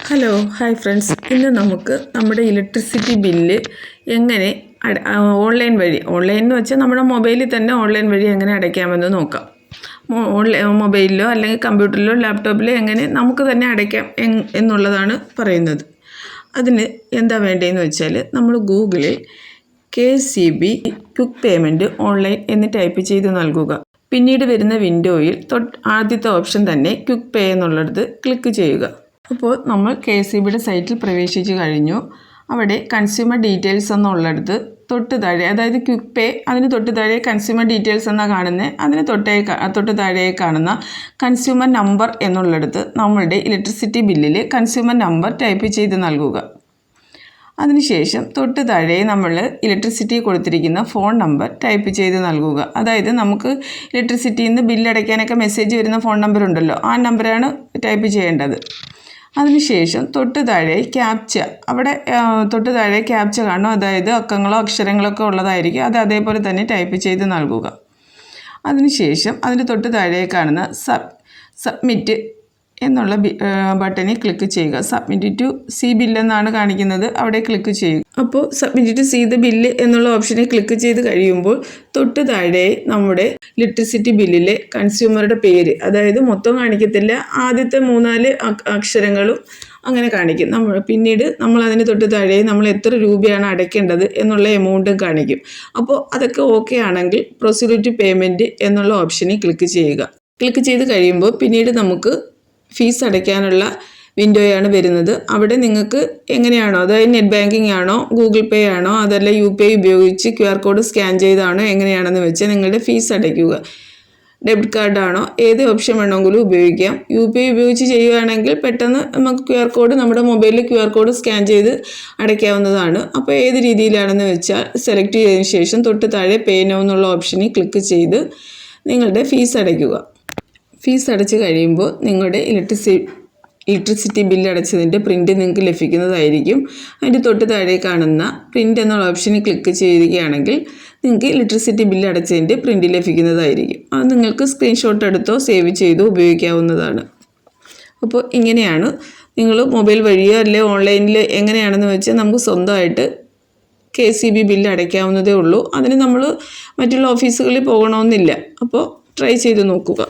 Hello hi friends, ഇന്ന് നമുക്ക് നമ്മുടെ ഇലക്ട്രിസിറ്റി ബില്ല് എങ്ങനെ ഓൺലൈൻ എന്ന് വെച്ചാൽ നമ്മുടെ മൊബൈലിൽ തന്നെ ഓൺലൈൻ വഴി എങ്ങനെ അടയ്ക്കാമെന്ന് നോക്കാം. മൊബൈലിലോ അല്ലെങ്കിൽ കമ്പ്യൂട്ടറിലോ ലാപ്ടോപ്പിലോ എങ്ങനെ നമുക്ക് തന്നെ അടയ്ക്കാം എന്നുള്ളതാണ് പറയുന്നത്. അതിന് എന്താ വേണ്ടതെന്ന് വെച്ചാൽ നമ്മൾ ഗൂഗിളിൽ KCB ക്വിക്ക് പേയ്മെൻറ്റ് ഓൺലൈൻ എന്ന് ടൈപ്പ് ചെയ്ത് നൽകുക. പിന്നീട് വരുന്ന വിൻഡോയിൽ ആദ്യത്തെ ഓപ്ഷൻ തന്നെ ക്വിക്ക് പേ എന്നുള്ളിടത്ത് ക്ലിക്ക് ചെയ്യുക. അപ്പോൾ നമ്മൾ KCBയുടെ സൈറ്റിൽ പ്രവേശിച്ച് കഴിഞ്ഞു. അവിടെ കൺസ്യൂമർ ഡീറ്റെയിൽസ് എന്നുള്ളിടത്ത് തൊട്ട് താഴെ, അതായത് ക്വിക്ക് പേ, അതിന് തൊട്ട് താഴെ കൺസ്യൂമർ ഡീറ്റെയിൽസ് എന്നാണ് കാണുന്നത്. അതിന് തൊട്ട് താഴെ കാണുന്ന കൺസ്യൂമർ നമ്പർ എന്നുള്ളിടത്ത് നമ്മളുടെ ഇലക്ട്രിസിറ്റി ബില്ലിൽ കൺസ്യൂമർ നമ്പർ ടൈപ്പ് ചെയ്ത് നൽകുക. അതിനുശേഷം തൊട്ട് താഴെ നമ്മൾ ഇലക്ട്രിസിറ്റി കൊടുത്തിരിക്കുന്ന ഫോൺ നമ്പർ ടൈപ്പ് ചെയ്ത് നൽകുക. അതായത് നമുക്ക് ഇലക്ട്രിസിറ്റിയിൽ നിന്ന് ബില്ലടയ്ക്കാനൊക്കെ മെസ്സേജ് വരുന്ന ഫോൺ നമ്പർ ഉണ്ടല്ലോ, ആ നമ്പറാണ് ടൈപ്പ് ചെയ്യേണ്ടത്. അതിനുശേഷം തൊട്ട് താഴെ ക്യാപ്ച, അവിടെ തൊട്ട് താഴെ ക്യാപ്ച കാണും, അതായത് അക്കങ്ങളോ അക്ഷരങ്ങളൊക്കെ ഉള്ളതായിരിക്കും. അത് അതേപോലെ തന്നെ ടൈപ്പ് ചെയ്ത് നൽകുക. അതിനുശേഷം അതിന് തൊട്ട് താഴെ കാണുന്ന സബ്മിറ്റ് എന്നുള്ള ബട്ടണിൽ ക്ലിക്ക് ചെയ്യുക. സബ്മിറ്റ് ടു സി ബില്ല് എന്നാണ് കാണിക്കുന്നത്, അവിടെ ക്ലിക്ക് ചെയ്യുക. അപ്പോൾ submit to see the bill എന്നുള്ള ഓപ്ഷനിൽ ക്ലിക്ക് ചെയ്ത് കഴിയുമ്പോൾ തൊട്ട് താഴെ നമ്മുടെ ഇലക്ട്രിസിറ്റി ബില്ലിലെ കൺസ്യൂമറുടെ പേര്, അതായത് മൊത്തം കാണിക്കത്തില്ല, ആദ്യത്തെ 3-4 അക്ഷരങ്ങളും അങ്ങനെ കാണിക്കും. പിന്നീട് നമ്മൾ അതിന് തൊട്ട് താഴെ നമ്മൾ എത്ര രൂപയാണ് അടയ്ക്കേണ്ടത് എന്നുള്ള എമൗണ്ടും കാണിക്കും. അപ്പോൾ അതൊക്കെ ഓക്കെ ആണെങ്കിൽ പ്രൊസീഡ് ടു പേയ്മെൻറ്റ് എന്നുള്ള ഓപ്ഷനിൽ ക്ലിക്ക് ചെയ്യുക. ക്ലിക്ക് ചെയ്ത് കഴിയുമ്പോൾ പിന്നീട് നമുക്ക് ഫീസ് അടയ്ക്കാനുള്ള വിൻഡോയാണ് വരുന്നത്. അവിടെ നിങ്ങൾക്ക് എങ്ങനെയാണോ, അതായത് നെറ്റ് ബാങ്കിങ് ആണോ, ഗൂഗിൾ പേ ആണോ, അതല്ല UPI ഉപയോഗിച്ച് QR കോഡ് സ്കാൻ ചെയ്താണോ, എങ്ങനെയാണെന്ന് വെച്ചാൽ നിങ്ങളുടെ ഫീസ് അടയ്ക്കുക. ഡെബിറ്റ് കാർഡാണോ, ഏത് ഓപ്ഷൻ വേണമെങ്കിലും ഉപയോഗിക്കാം. UPI ഉപയോഗിച്ച് ചെയ്യുകയാണെങ്കിൽ പെട്ടെന്ന് നമുക്ക് നമ്മുടെ മൊബൈലിൽ QR കോഡ് സ്കാൻ ചെയ്ത് അടയ്ക്കാവുന്നതാണ്. അപ്പോൾ ഏത് രീതിയിലാണെന്ന് വെച്ചാൽ സെലക്ട് ചെയ്തതിന് ശേഷം തൊട്ട് താഴെ പേ നൗ എന്നുള്ള ഓപ്ഷനിൽ ക്ലിക്ക് ചെയ്ത് നിങ്ങളുടെ ഫീസ് അടയ്ക്കുക. ഫീസ് അടച്ച് കഴിയുമ്പോൾ നിങ്ങളുടെ ഇലക്ട്രിസിറ്റി ബില്ല് അടച്ചതിൻ്റെ പ്രിൻ്റ് നിങ്ങൾക്ക് ലഭിക്കുന്നതായിരിക്കും. അതിൻ്റെ തൊട്ട് താഴെ കാണുന്ന പ്രിൻ്റ് എന്നുള്ള ഓപ്ഷനിൽ ക്ലിക്ക് ചെയ്യുകയാണെങ്കിൽ നിങ്ങൾക്ക് ഇലക്ട്രിസിറ്റി ബില്ല് അടച്ചതിൻ്റെ പ്രിൻ്റ് ലഭിക്കുന്നതായിരിക്കും. അത് നിങ്ങൾക്ക് സ്ക്രീൻഷോട്ട് എടുത്തോ സേവ് ചെയ്തോ ഉപയോഗിക്കാവുന്നതാണ്. അപ്പോൾ ഇങ്ങനെയാണ് നിങ്ങൾ മൊബൈൽ വഴിയോ അല്ലെങ്കിൽ ഓൺലൈനിൽ എങ്ങനെയാണെന്ന് വെച്ചാൽ നമുക്ക് സ്വന്തമായിട്ട് KCB ബില്ല് അടയ്ക്കാവുന്നതേ ഉള്ളൂ. അതിന് നമ്മൾ മറ്റുള്ള ഓഫീസുകളിൽ പോകണമെന്നില്ല. അപ്പോൾ ട്രൈ ചെയ്ത് നോക്കുക.